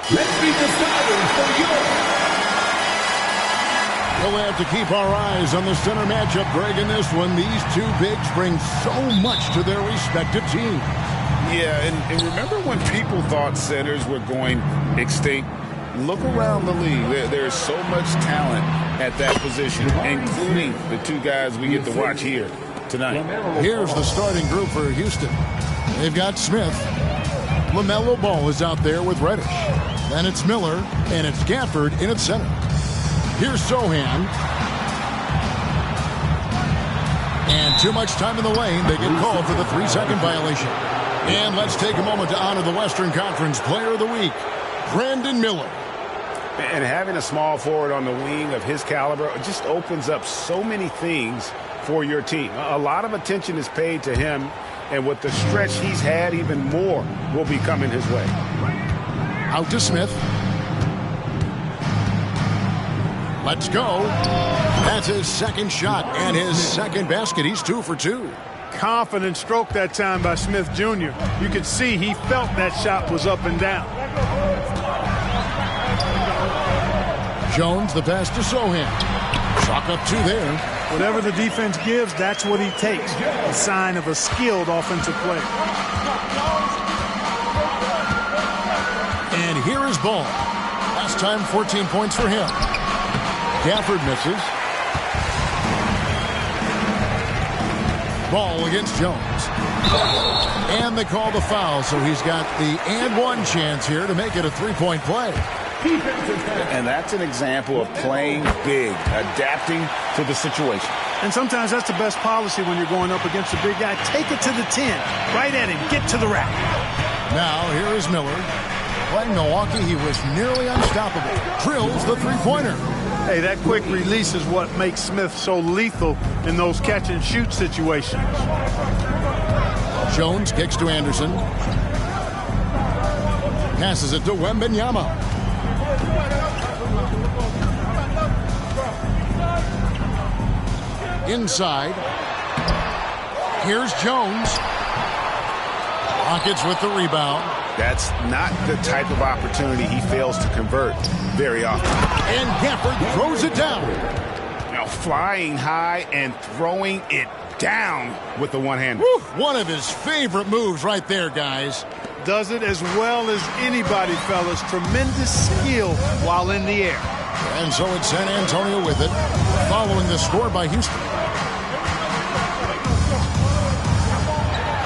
Let's meet the starters for York. We'll have to keep our eyes on the center matchup, Greg, in this one. These two bigs bring so much to their respective teams. Yeah, and remember when people thought centers were going extinct? Look around the league. There's so much talent at that position, including the two guys we get to watch here tonight. Here's the starting group for Houston. They've got Smith. LaMelo Ball is out there with Reddish. Then it's Miller, and it's Gafford in at center. Here's Sohan. And too much time in the lane. They get called for the 3-second violation. And let's take a moment to honor the Western Conference Player of the Week, Brandon Miller. And having a small forward on the wing of his caliber just opens up so many things for your team. A lot of attention is paid to him, and with the stretch he's had, even more will be coming his way. Out to Smith. Let's go. That's his second shot and his second basket. He's 2 for 2. Confident stroke that time by Smith Jr. You could see he felt that shot was up and down. Jones, the pass to Sohan. Chalk up 2 there. Whatever the defense gives, that's what he takes. A sign of a skilled offensive player. And here is Ball. Last time, 14 points for him. Gafford misses. Ball against Jones. And they call the foul, so he's got the and one chance here to make it a 3-point play. And that's an example of playing big, adapting to the situation. And sometimes that's the best policy when you're going up against a big guy. Take it to the 10. Right at him. Get to the rack. Now, here is Miller. Playing Milwaukee, he was nearly unstoppable. Drills the three-pointer. Hey, that quick release is what makes Smith so lethal in those catch-and-shoot situations. Jones kicks to Anderson. Passes it to Wembanyama. Inside. Here's Jones. Rockets with the rebound. That's not the type of opportunity he fails to convert very often. And Gafford throws it down. Now flying high and throwing it down with the one-hander. One of his favorite moves right there, guys. Does it as well as anybody, fellas. Tremendous skill while in the air. And so it's San Antonio with it, following the score by Houston.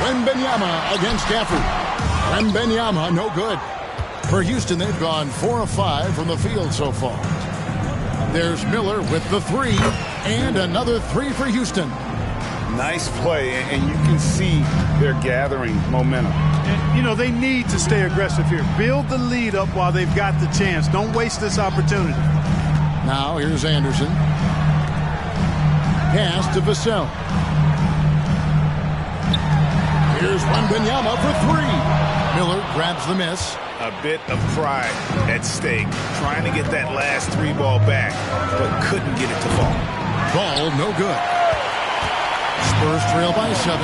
Wembanyama against Gafford. Wembanyama, no good. For Houston, they've gone 4 of 5 from the field so far. There's Miller with the 3, and another 3 for Houston. Nice play, and you can see they're gathering momentum. And, you know, they need to stay aggressive here. Build the lead up while they've got the chance. Don't waste this opportunity. Now, here's Anderson. Pass to Vassell. Here's Wembanyama for 3. Miller grabs the miss. A bit of pride at stake, trying to get that last 3 ball back, but couldn't get it to fall. Ball no good. Spurs trail by 7.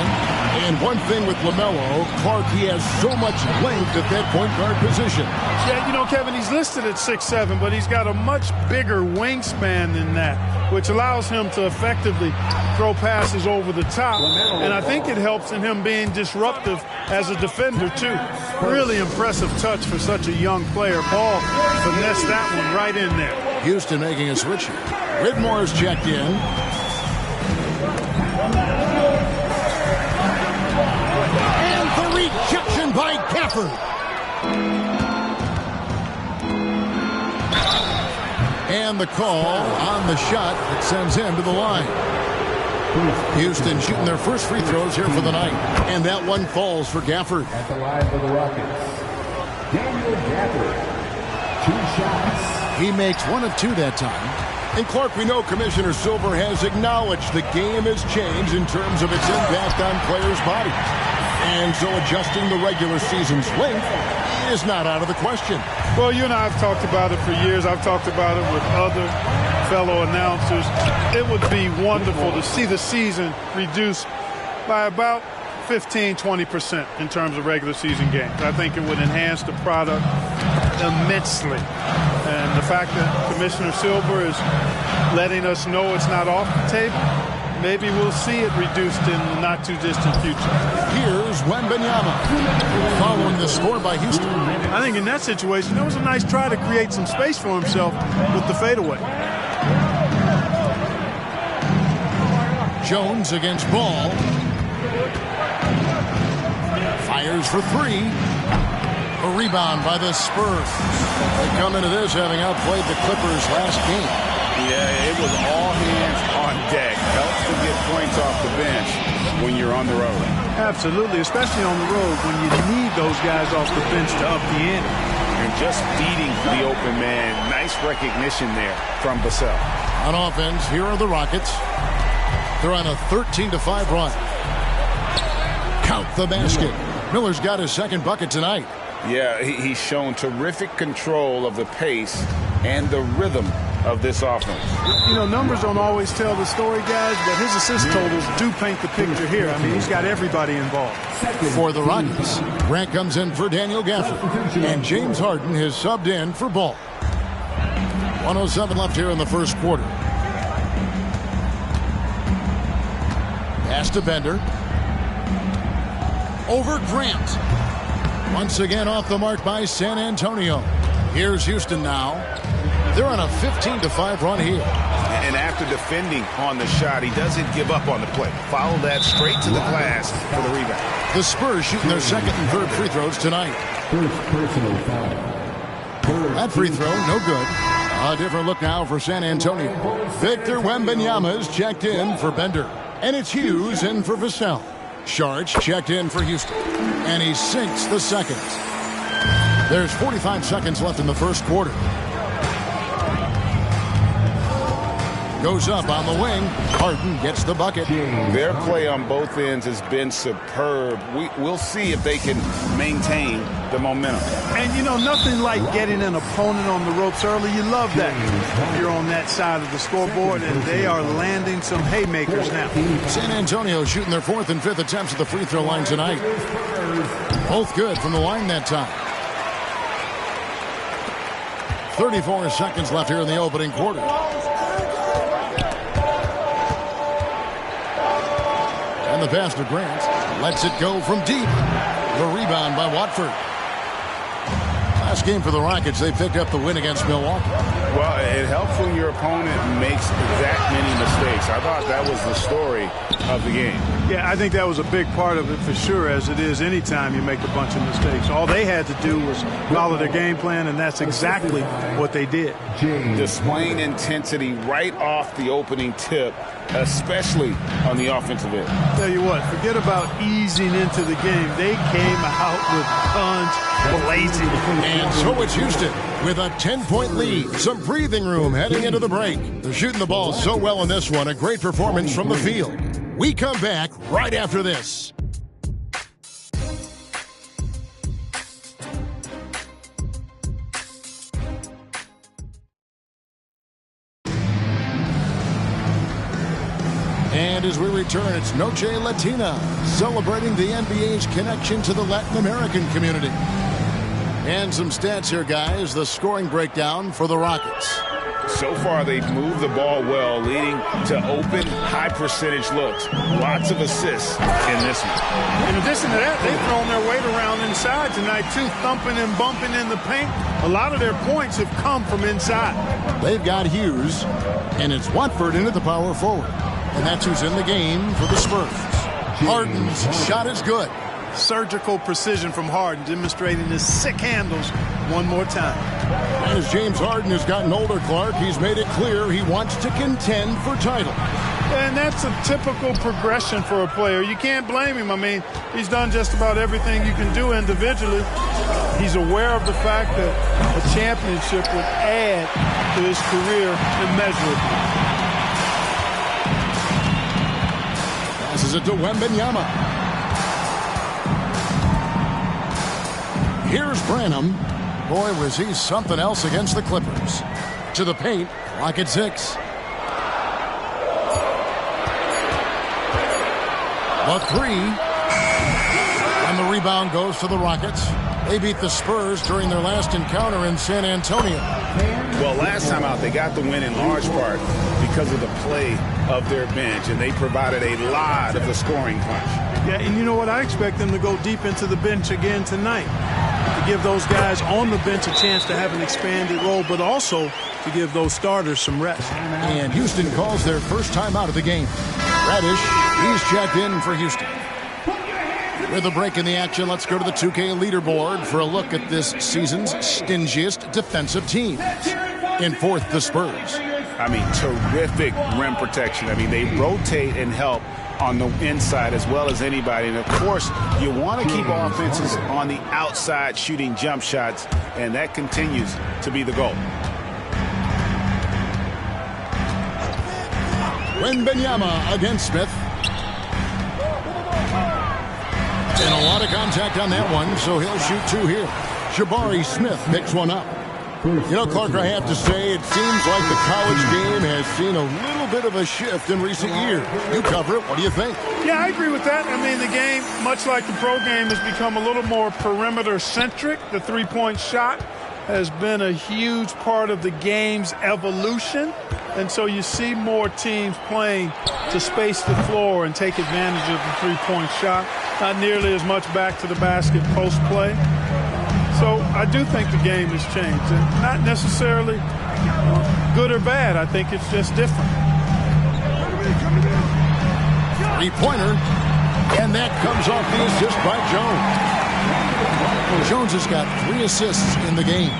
And one thing with LaMelo, Clark, he has so much length at that point guard position. Yeah, you know, Kevin, he's listed at 6'7", but he's got a much bigger wingspan than that, which allows him to effectively throw passes over the top. And I think it helps in him being disruptive as a defender, too. Really impressive touch for such a young player. Ball finessed that one right in there. Houston making a switch here. Whitmore's checked in. And the rejection by Gafford. And the call on the shot that sends him to the line. Houston shooting their first free throws here for the night. And that one falls for Gafford. At the line for the Rockets, Daniel Gafford. 2 shots. He makes 1 of 2 that time. And Clark, we know Commissioner Silver has acknowledged the game has changed in terms of its impact on players' bodies. And so adjusting the regular season's length is not out of the question. Well, you and I have talked about it for years. I've talked about it with other fellow announcers. It would be wonderful to see the season reduced by about 15, 20% in terms of regular season games. I think it would enhance the product immensely. And the fact that Commissioner Silver is letting us know it's not off the table, maybe we'll see it reduced in the not-too-distant future. Here's Wembanyama following the score by Houston. I think in that situation, that was a nice try to create some space for himself with the fadeaway. Jones against Ball. Fires for three. A rebound by the Spurs. They come into this having outplayed the Clippers last game. Yeah, it was all hands on deck. Helps to get points off the bench when you're on the road. Absolutely, especially on the road when you need those guys off the bench to up the ante. And just beating the open man. Nice recognition there from Vassell. On offense, here are the Rockets. They're on a 13-5 run. Count the basket. Miller's got his second bucket tonight. Yeah, he's shown terrific control of the pace and the rhythm of this offense. You know, numbers don't always tell the story, guys, but his assist totals do paint the picture here. I mean, he's got everybody involved. For the Rockets, Grant comes in for Daniel Gafford, and James Harden has subbed in for Ball. 1:07 left here in the first quarter. Pass to Bender. Over Grant. Once again off the mark by San Antonio. Here's Houston now. They're on a 15-5 run here. And after defending on the shot, he doesn't give up on the play. Follow that straight to the glass for the rebound. The Spurs shooting their second and third free throws tonight. First personal foul. That free throw, no good. A different look now for San Antonio. Victor Wembanyama is checked in for Bender. And it's Hughes in for Vassell. Sharch checked in for Houston. And he sinks the second. There's 45 seconds left in the first quarter. Goes up on the wing. Harden gets the bucket. Their play on both ends has been superb. We'll see if they can maintain the momentum. And, you know, nothing like getting an opponent on the ropes early. You love that. You're on that side of the scoreboard, and they are landing some haymakers now. San Antonio shooting their fourth and fifth attempts at the free throw line tonight. Both good from the line that time. 34 seconds left here in the opening quarter. And the pass to Grant. Lets it go from deep. The rebound by Watford. Last game for the Rockets, they picked up the win against Milwaukee. Well, it helps when your opponent makes that many mistakes. I thought that was the story of the game. Yeah, I think that was a big part of it for sure, as it is anytime you make a bunch of mistakes. All they had to do was follow their game plan, and that's exactly what they did. Displaying intensity right off the opening tip, especially on the offensive end. Tell you what, forget about easing into the game. They came out with guns blazing. And so it's Houston with a 10-point lead. Some breathing room heading into the break. They're shooting the ball so well in this one. A great performance from the field. We come back right after this. And as we return, it's Noche Latina, celebrating the NBA's connection to the Latin American community. And some stats here, guys. The scoring breakdown for the Rockets. So far, they've moved the ball well, leading to open, high-percentage looks. Lots of assists in this one. In addition to that, they've thrown their weight around inside tonight, too, thumping and bumping in the paint. A lot of their points have come from inside. They've got Hughes, and it's Watford into the power forward. And that's who's in the game for the Spurs. Harden's shot is good. Surgical precision from Harden, demonstrating his sick handles one more time. As James Harden has gotten older, Clark, he's made it clear he wants to contend for title. And that's a typical progression for a player. You can't blame him. I mean, he's done just about everything you can do individually. He's aware of the fact that a championship would add to his career immeasurably. Passes it to Wembanyama. Here's Branham. Boy, was he something else against the Clippers. To the paint, clock at 6. The three, And the rebound goes to the Rockets. They beat the Spurs during their last encounter in San Antonio. Well, last time out, they got the win in large part because of the play of their bench, and they provided a lot of the scoring punch. Yeah, and you know what? I expect them to go deep into the bench again tonight to give those guys on the bench a chance to have an expanded role, but also to give those starters some rest. And Houston calls their first time out of the game. Radish, he's checked in for Houston. With a break in the action, let's go to the 2K leaderboard for a look at this season's stingiest defensive team. In fourth, the Spurs. I mean, terrific rim protection. I mean, they rotate and help on the inside as well as anybody. And, of course, you want to keep offenses on the outside shooting jump shots, and that continues to be the goal. Wembanyama against Smith. And a lot of contact on that one, so he'll shoot two here. Jabari Smith picks one up. You know, Clark, I have to say, it seems like the college game has seen a little bit of a shift in recent years. You cover it. What do you think? Yeah, I agree with that. I mean, the game, much like the pro game, has become a little more perimeter-centric. The three-point shot has been a huge part of the game's evolution. And so you see more teams playing to space the floor and take advantage of the three-point shot. Not nearly as much back to the basket post play. So I do think the game has changed. And not necessarily good or bad. I think it's just different. Three-pointer. And that comes off the assist by Jones. Jones has got 3 assists in the game.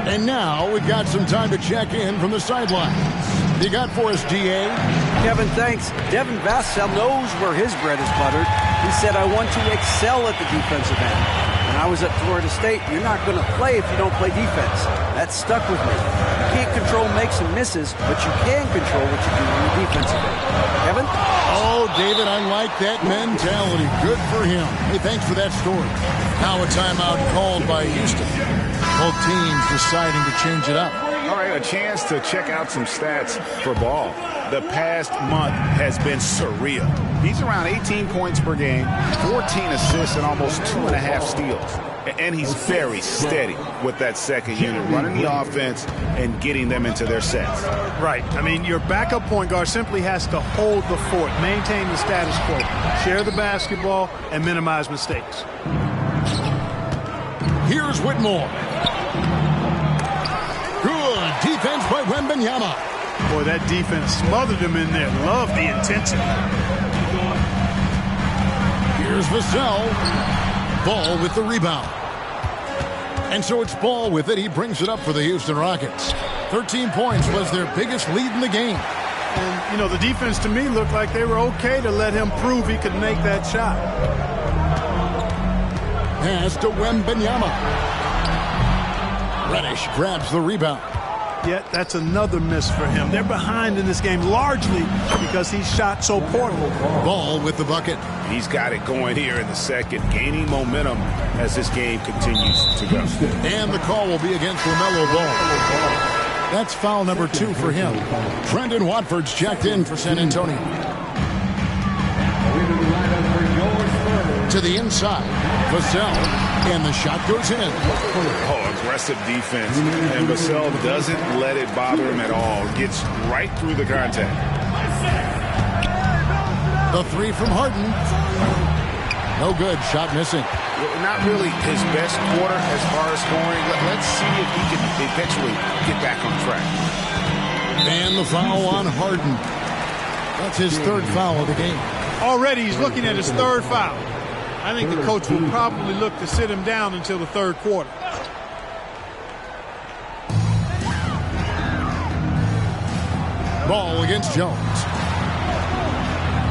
And now we've got some time to check in from the sidelines. You got for us, D.A.? Kevin, thanks. Devin Vassell knows where his bread is buttered. He said, I want to excel at the defensive end. When I was at Florida State, you're not going to play if you don't play defense. That stuck with me. You can't control makes and misses, but you can control what you do on the defensive end. Kevin? Oh, David, I like that mentality. Good for him. Hey, thanks for that story. Now a timeout called by Houston. Both teams deciding to change it up. All right, a chance to check out some stats for Ball. The past month has been surreal. He's around 18 points per game, 14 assists, and almost 2.5 steals. And he's very steady with that second unit, running the offense and getting them into their sets. Right. I mean, your backup point guard simply has to hold the fort, maintain the status quo, share the basketball, and minimize mistakes. Here's Whitmore. Good defense by Wembanyama. Boy, that defense smothered him in there. Love the intensity. Here's Vassell. Ball with the rebound. And so it's Ball with it. He brings it up for the Houston Rockets. 13 points was their biggest lead in the game. And, you know, the defense to me looked like they were okay to let him prove he could make that shot. Pass to Wembanyama. Reddish grabs the rebound. Yet that's another miss for him. They're behind in this game largely because he shot so poorly. Ball with the bucket. He's got it going here in the second, gaining momentum as this game continues to go. And the call will be against LaMelo Ball. That's foul number 2 for him. Brendan Watford's checked in for San Antonio. To the inside. Vassell. And the shot goes in. Oh, aggressive defense. And Vassell doesn't let it bother him at all. Gets right through the contact. The 3 from Harden. No good. Shot missing. Not really his best quarter as far as scoring. Let's see if he can eventually get back on track. And the foul on Harden. That's his 3rd foul of the game. Already he's looking at his 3rd foul. I think the coach will probably look to sit him down until the 3rd quarter. Ball against Jones.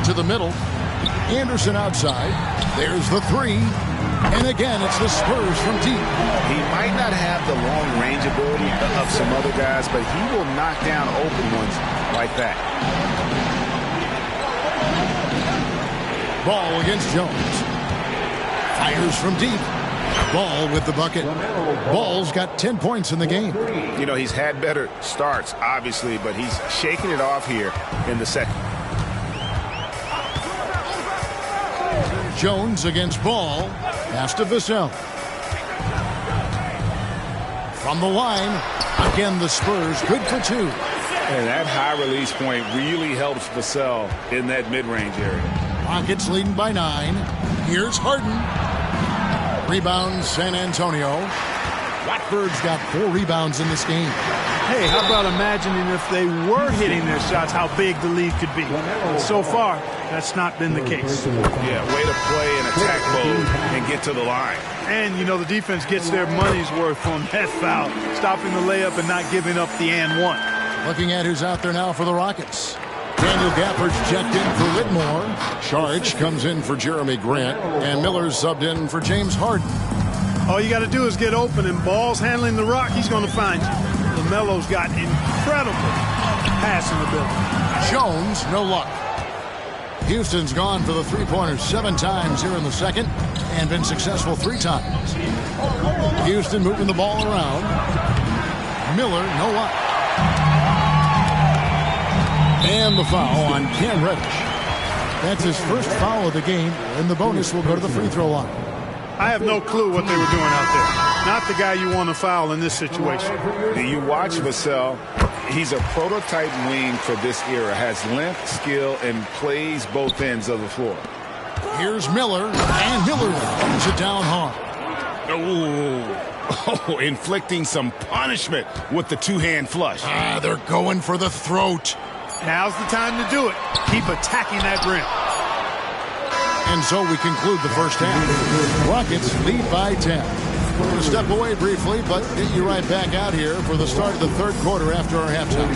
To the middle. Anderson outside. There's the 3. And again, it's the Spurs from deep. He might not have the long range ability of some other guys, but he will knock down open ones like that. Ball against Jones. Fires from deep. Ball with the bucket. Ball's got 10 points in the game. You know, he's had better starts, obviously, but he's shaking it off here in the second. Jones against Ball. Pass to Vassell. From the line, again the Spurs good for 2. And that high release point really helps Vassell in that mid-range area. Rockets leading by 9. Here's Harden. Rebound San Antonio. Watford's got 4 rebounds in this game. Hey, how about imagining if they were hitting their shots, how big the lead could be. But so far, that's not been the case. Yeah, way to play in attack mode and get to the line. And, you know, the defense gets their money's worth on that foul, stopping the layup and not giving up the and one. Looking at who's out there now for the Rockets. Daniel Gafford's checked in for Whitmore. Saric comes in for Jeremy Grant. And Miller's subbed in for James Harden. All you got to do is get open, and Ball's handling the rock, he's going to find you. LaMelo's got incredible passing ability. Jones, no luck. Houston's gone for the three-pointers 7 times here in the second and been successful 3 times. Houston moving the ball around. Miller, no luck. And the foul on Cam Reddish. That's his first foul of the game, and the bonus will go to the free throw line. I have no clue what they were doing out there. Not the guy you want to foul in this situation. You watch Vassell. He's a prototype wing for this era. Has length, skill, and plays both ends of the floor. Here's Miller, and Miller brings it down hard. Oh, inflicting some punishment with the 2-hand flush. They're going for the throat. Now's the time to do it. Keep attacking that rim. And so we conclude the first half. Rockets lead by 10. We're going to step away briefly, but get you right back out here for the start of the third quarter after our halftime.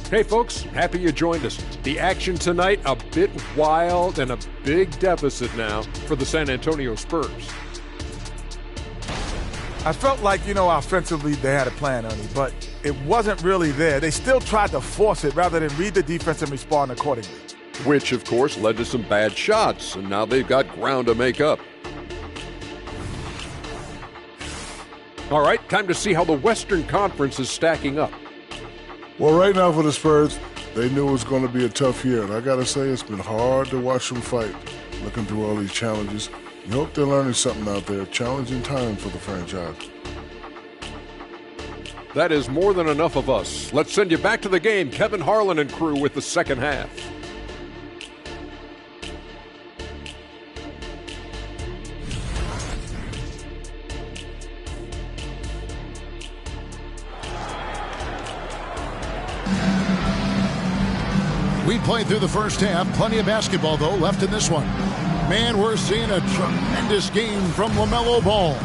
Hey folks, happy you joined us. The action tonight, a bit wild and a big deficit now for the San Antonio Spurs. I felt like, offensively they had a plan, Ernie, but it wasn't really there. They still tried to force it rather than read the defense and respond accordingly. Which, of course, led to some bad shots, and now they've got ground to make up. All right, time to see how the Western Conference is stacking up. Well, right now for the Spurs, they knew it was going to be a tough year. And I got to say, it's been hard to watch them fight, looking through all these challenges. You hope they're learning something out there. Challenging time for the franchise. That is more than enough of us. Let's send you back to the game. Kevin Harlan and crew with the second half. We played through the first half. Plenty of basketball, though, left in this one. Man, we're seeing a tremendous game from LaMelo Ball.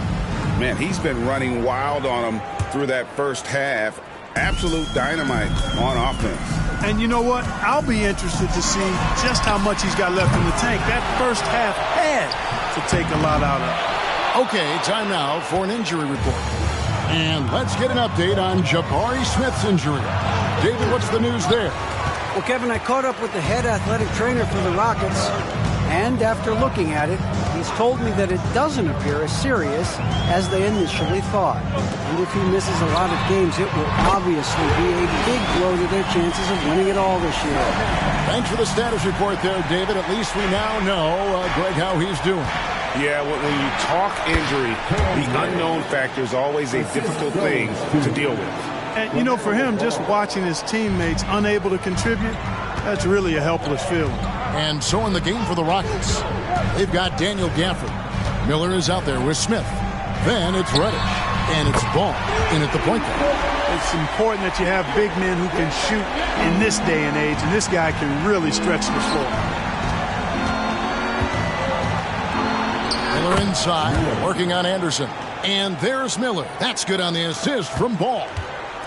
Man, he's been running wild on him through that first half. Absolute dynamite on offense. And you know what? I'll be interested to see just how much he's got left in the tank. That first half had to take a lot out of it. Okay, time now for an injury report. And let's get an update on Jabari Smith's injury. David, what's the news there? Well, Kevin, I caught up with the head athletic trainer for the Rockets, and after looking at it, he's told me that it doesn't appear as serious as they initially thought. And if he misses a lot of games, it will obviously be a big blow to their chances of winning it all this year. Thanks for the status report there, David. At least we now know, Greg, how he's doing. Yeah, when you talk injury, the unknown factor is always a difficult thing to deal with. And, for him, just watching his teammates unable to contribute, that's really a helpless feeling. And so in the game for the Rockets, they've got Daniel Gafford. Miller is out there with Smith. Then it's Reddish. And it's Ball in at the point guard. It's important that you have big men who can shoot in this day and age, and this guy can really stretch the floor. Miller inside, working on Anderson. And there's Miller. That's good on the assist from Ball.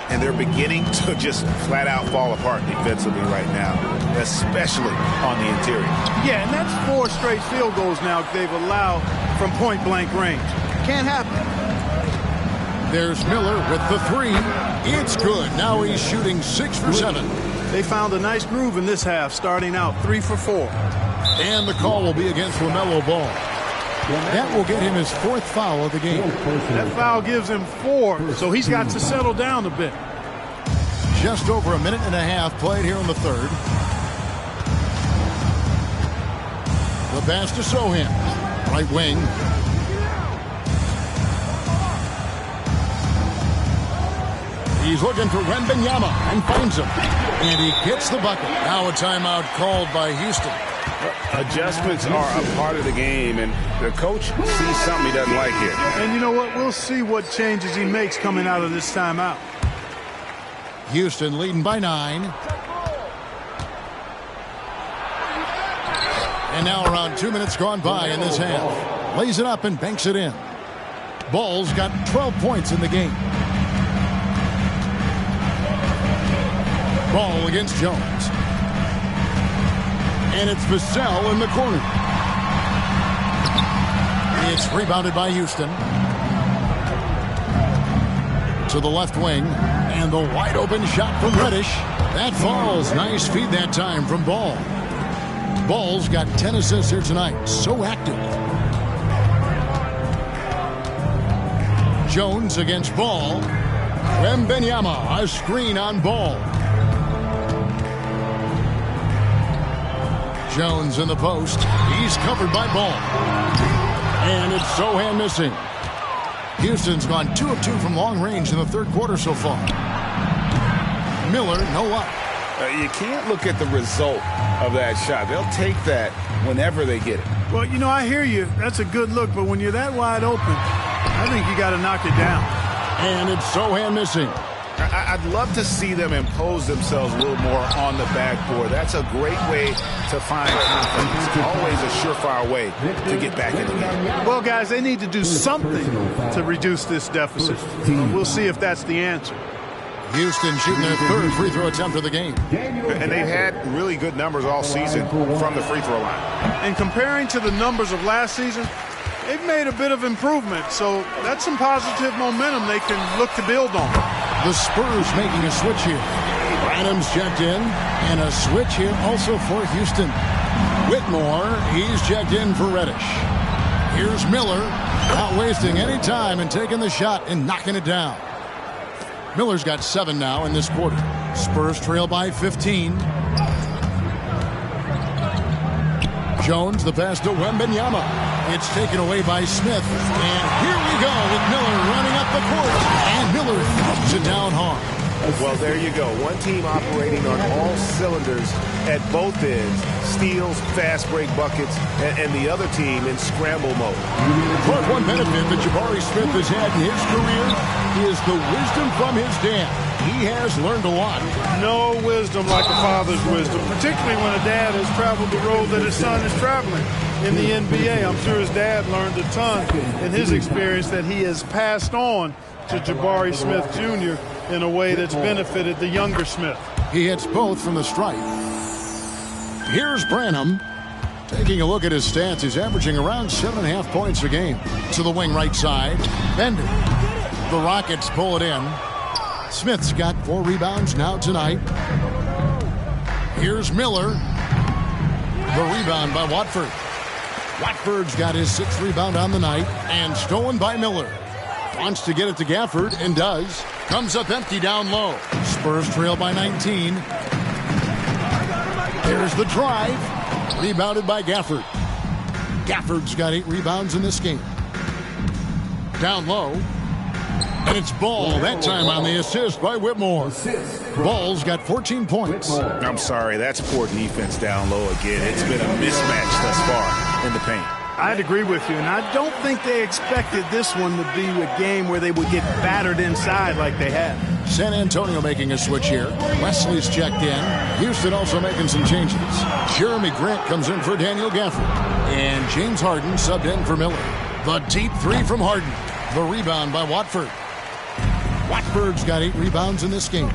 And they're beginning to just flat out fall apart defensively right now, especially on the interior. Yeah, and that's 4 straight field goals now they've allowed from point-blank range. Can't happen. There's Miller with the 3. It's good. Now he's shooting 6 for 7. They found a nice groove in this half, starting out 3 for 4. And the call will be against LaMelo Ball. That will get him his 4th foul of the game. That foul gives him 4, so he's got to settle down a bit. Just over a minute and a half played here in the 3rd. The pass to Sohan. Right wing. He's looking for Wembanyama and finds him. And he gets the bucket. Now a timeout called by Houston. Adjustments are a part of the game, and the coach sees something he doesn't like here. And you know what? We'll see what changes he makes coming out of this timeout. Houston leading by 9. And now around 2 minutes gone by in this half. Lays it up and banks it in. Ball's got 12 points in the game. Ball against Jones. And it's Vassell in the corner. It's rebounded by Houston. To the left wing. And the wide open shot from Reddish. That falls. Nice feed that time from Ball. Ball's got 10 assists here tonight. So active. Jones against Ball. Wembanyama, a screen on Ball. Jones in the post. He's covered by Ball. And it's Sohan missing. Houston's gone 2 of 2 from long range in the 3rd quarter so far. Miller, no up. You can't look at the result of that shot. They'll take that whenever they get it. Well, you know, I hear you. That's a good look, but when you're that wide open, I think you got to knock it down. And it's Sohan missing. I'd love to see them impose themselves a little more on the backboard. That's a great way to find confidence. Always a surefire way to get back in the game. Well, guys, they need to do something to reduce this deficit. We'll see if that's the answer. Houston shooting their 3rd free throw attempt of the game. And they've had really good numbers all season from the free throw line. And comparing to the numbers of last season, they've made a bit of improvement. So that's some positive momentum they can look to build on. The Spurs making a switch here. Adams checked in, and a switch here also for Houston. Whitmore, he's checked in for Reddish. Here's Miller, not wasting any time and taking the shot and knocking it down. Miller's got 7 now in this quarter. Spurs trail by 15. Jones, the pass to Wembanyama. It's taken away by Smith. And here we go with Miller running up the court. And Miller throws it down hard. Well, there you go. One team operating on all cylinders at both ends. Steals, fast break buckets, and the other team in scramble mode. But one benefit that Jabari Smith has had in his career is the wisdom from his dad. He has learned a lot. No wisdom like a father's wisdom, particularly when a dad has traveled the road that his son is traveling in the NBA. I'm sure his dad learned a ton in his experience that he has passed on to Jabari Smith Jr. in a way that's benefited the younger Smith. He hits both from the stripe. Here's Branham. Taking a look at his stats, he's averaging around 7.5 points a game. To the wing right side. Bender. The Rockets pull it in. Smith's got 4 rebounds now tonight. Here's Miller. The rebound by Watford. Watford's got his 6th rebound on the night and stolen by Miller. Wants to get it to Gafford and does. Comes up empty down low. Spurs trail by 19. There's the drive. Rebounded by Gafford. Gafford's got 8 rebounds in this game. Down low. And it's Ball, that time on the assist by Whitmore. Ball's got 14 points. I'm sorry, that's poor defense down low again. It's been a mismatch thus far in the paint. I'd agree with you, and I don't think they expected this one to be a game where they would get battered inside like they had. San Antonio making a switch here. Wesley's checked in. Houston also making some changes. Jeremy Grant comes in for Daniel Gafford. And James Harden subbed in for Miller. The deep 3 from Harden. The rebound by Watford. Watford's got 8 rebounds in this game.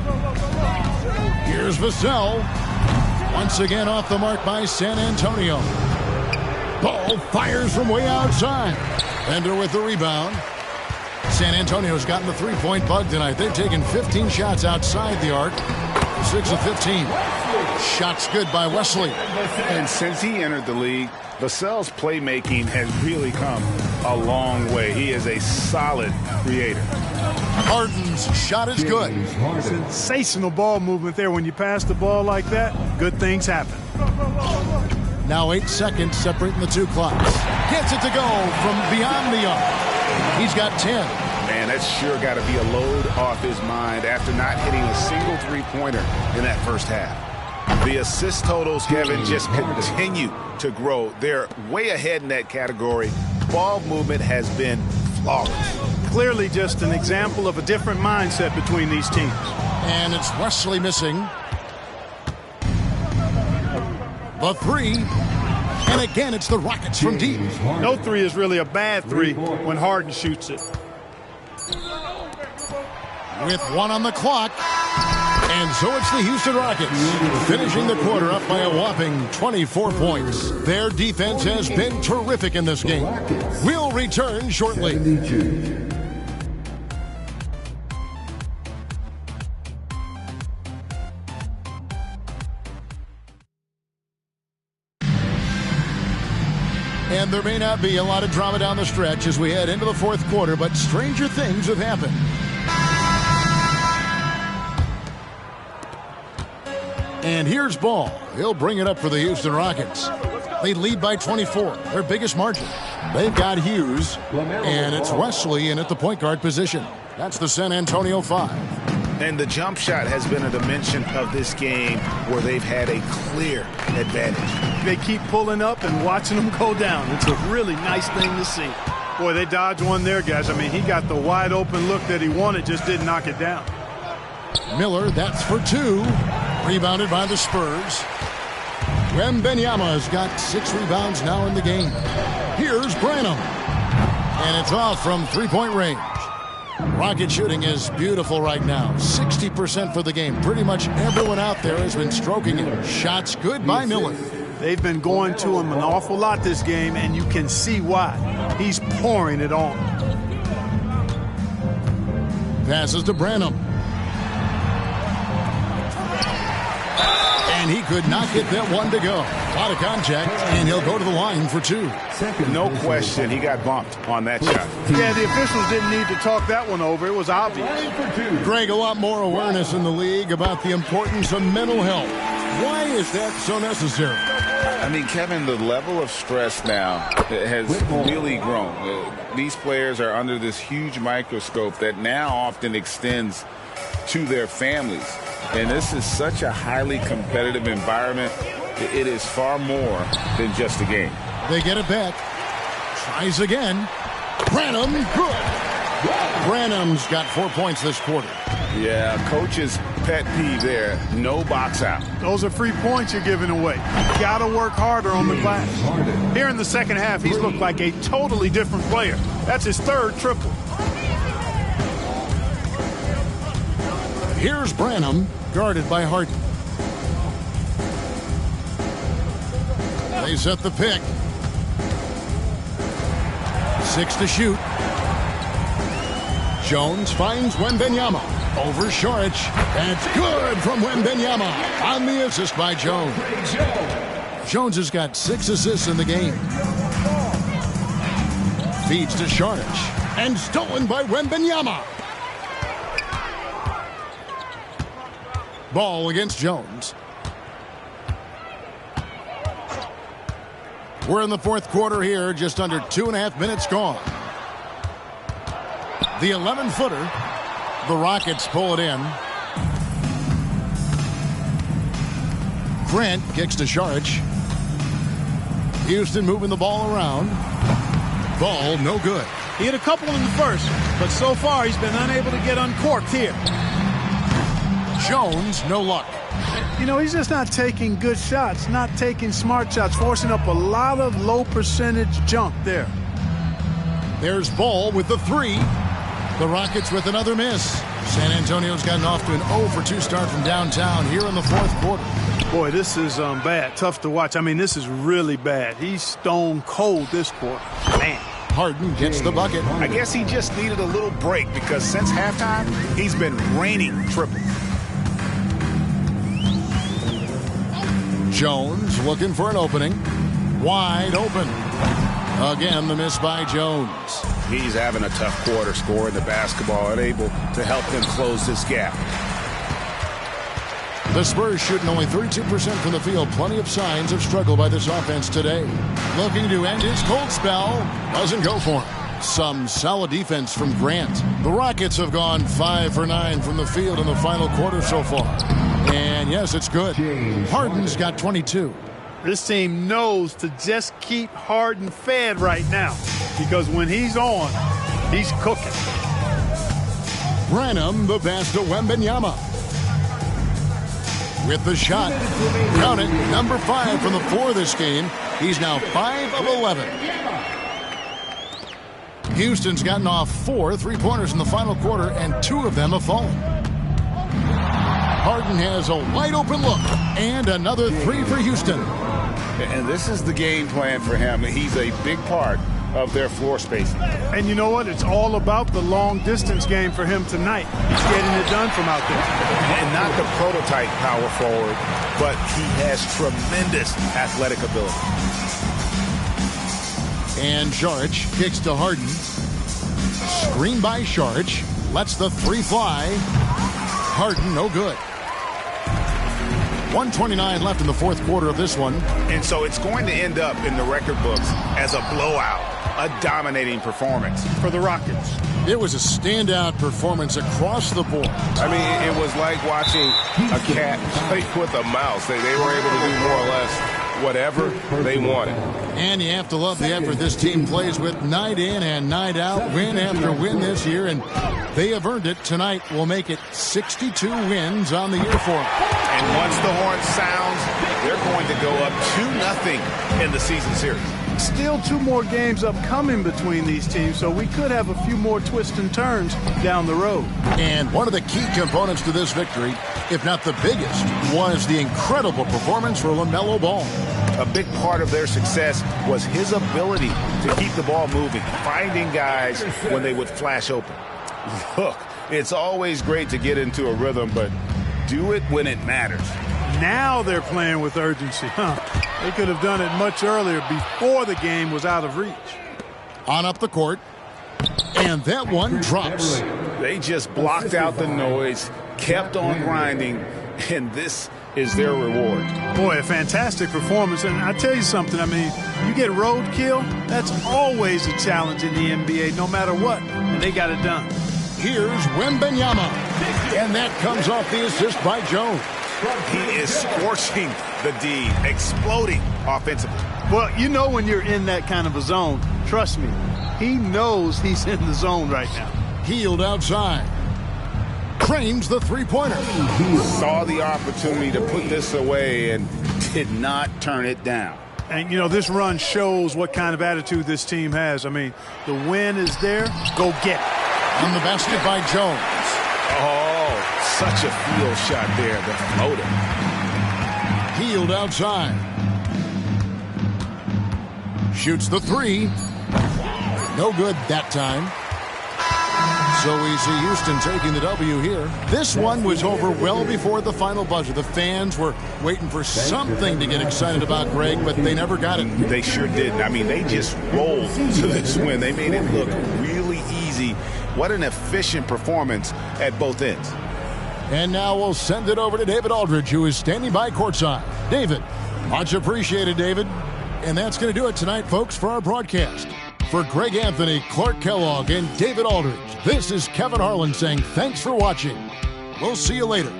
Here's Vassell. Once again off the mark by San Antonio. Ball fires from way outside. Bender with the rebound. San Antonio's gotten the 3-point bug tonight. They've taken 15 shots outside the arc. 6 of 15. Shots good by Wesley. And since he entered the league, Vassell's playmaking has really come a long way. He is a solid creator. Harden's shot is good. Sensational ball movement there. When you pass the ball like that, good things happen. Now 8 seconds separating the two clocks. Gets it to go from beyond the arc. He's got 10. Man, that's sure got to be a load off his mind after not hitting a single three-pointer in that first half. The assist totals, Kevin, just continue to grow. They're way ahead in that category. Ball movement has been flawless. Clearly just an example of a different mindset between these teams. And it's Wesley missing. The three. And again, it's the Rockets from deep. No three is really a bad three when Harden shoots it. With 1 on the clock. And so it's the Houston Rockets finishing the quarter up by a whopping 24 points. Their defense has been terrific in this game. We'll return shortly. And there may not be a lot of drama down the stretch as we head into the fourth quarter, but stranger things have happened. And here's Ball. He'll bring it up for the Houston Rockets. They lead by 24, their biggest margin. They've got Hughes, and it's Wesley in at the point guard position. That's the San Antonio 5. And the jump shot has been a dimension of this game where they've had a clear advantage. They keep pulling up and watching them go down. It's a really nice thing to see. Boy, they dodged one there, guys. I mean, he got the wide open look that he wanted, just didn't knock it down. Miller, that's for 2. Rebounded by the Spurs. Wembanyama's got 6 rebounds now in the game. Here's Branham. And it's off from three-point range. Rocket shooting is beautiful right now. 60% for the game. Pretty much everyone out there has been stroking it. Shots good by Miller. They've been going to him an awful lot this game, and you can see why. He's pouring it on. Passes to Branham. And he could not get that one to go. A lot of contact, and he'll go to the line for 2. No question, he got bumped on that shot. Yeah, the officials didn't need to talk that one over. It was obvious. Greg, a lot more awareness in the league about the importance of mental health. Why is that so necessary? I mean, Kevin, the level of stress now has really grown. These players are under this huge microscope that now often extends to their families. And this is such a highly competitive environment. It is far more than just a game. They get it back. Tries again. Branham, good. Branham's got 4 points this quarter. Yeah, coach's pet peeve there. No box out. Those are free points you're giving away. Got to work harder on the glass. Here in the second half, he's looked like a totally different player. That's his 3rd triple. Here's Branham, guarded by Harden. They set the pick. 6 to shoot. Jones finds Wembanyama. Over Saric. That's good from Wembanyama on the assist by Jones. Jones has got 6 assists in the game. Feeds to Saric. And stolen by Wembanyama. Ball against Jones. We're in the fourth quarter here, just under 2.5 minutes gone. The 11-footer. The Rockets pull it in. Grant kicks to Saric. Houston moving the ball around. Ball no good. He hit a couple in the first, but so far he's been unable to get uncorked here. Jones, no luck. You know, he's just not taking good shots, not taking smart shots, forcing up a lot of low percentage junk there. There's Ball with the 3. The Rockets with another miss. San Antonio's gotten off to an 0-for-2 start from downtown here in the fourth quarter. Boy, this is bad. Tough to watch. I mean, this is really bad. He's stone cold this quarter. Man. Harden gets the bucket. I guess he just needed a little break because since halftime, he's been raining triples. Jones looking for an opening. Wide open. Again, the miss by Jones. He's having a tough quarter, scoring the basketball and able to help them close this gap. The Spurs shooting only 32% from the field. Plenty of signs of struggle by this offense today. Looking to end his cold spell. Doesn't go for him. Some solid defense from Grant. The Rockets have gone 5 for 9 from the field in the final quarter so far. And yes, it's good. Harden's got 22. This team knows to just keep Harden fed right now, because when he's on, he's cooking. Branham, the pass to Wembanyama. With the shot. Count it, number 5 from the floor this game. He's now 5 of 11. Houston's gotten off 4 3-pointers in the final quarter, and 2 of them have fallen. Harden has a wide open look, and another 3 for Houston. And this is the game plan for him. He's a big part of their floor spacing. And you know what? It's all about the long-distance game for him tonight. He's getting it done from out there. And not the prototype power forward, but he has tremendous athletic ability. And Saric kicks to Harden. Screen by Saric. Lets the 3 fly. Harden, no good. 1:29 left in the fourth quarter of this one. And so it's going to end up in the record books as a blowout, a dominating performance for the Rockets. It was a standout performance across the board. I mean, it was like watching a cat play with a mouse. They were able to do more or less whatever they wanted. And you have to love the effort this team plays with night in and night out, win after win this year, and they have earned it. Tonight will make it 62 wins on the year for them. And once the horn sounds, they're going to go up 2-0 in the season series. Still 2 more games upcoming between these teams, so we could have a few more twists and turns down the road. And one of the key components to this victory, if not the biggest, was the incredible performance for LaMelo Ball. A big part of their success was his ability to keep the ball moving, finding guys when they would flash open. Look, it's always great to get into a rhythm, but do it when it matters. Now they're playing with urgency. They could have done it much earlier, before the game was out of reach. On up the court, and that one drops. They just blocked out the noise, kept on grinding, and this is their reward. Boy, a fantastic performance. And I tell you something, I mean, you get roadkill, that's always a challenge in the NBA, no matter what. And they got it done. Here's Wembanyama. And that comes off the assist by Jones. He is scorching the D, exploding offensively. Well, you know when you're in that kind of a zone, trust me, he knows he's in the zone right now. Healed outside. Cranes the 3-pointer. He saw the opportunity to put this away and did not turn it down. And, you know, this run shows what kind of attitude this team has. I mean, the win is there. Go get it. On the basket by Jones. Oh, such a field shot there, the floater. Healed outside. Shoots the 3. No good that time. So we see Houston taking the W here. This one was over well before the final buzzer. The fans were waiting for something to get excited about, Greg, but they never got it. They sure didn't. I mean, they just rolled to this win. They made it look really easy. What an efficient performance at both ends. And now we'll send it over to David Aldridge, who is standing by courtside. David, much appreciated, David. And that's going to do it tonight, folks, for our broadcast. For Greg Anthony, Clark Kellogg, and David Aldridge, this is Kevin Harlan saying thanks for watching. We'll see you later.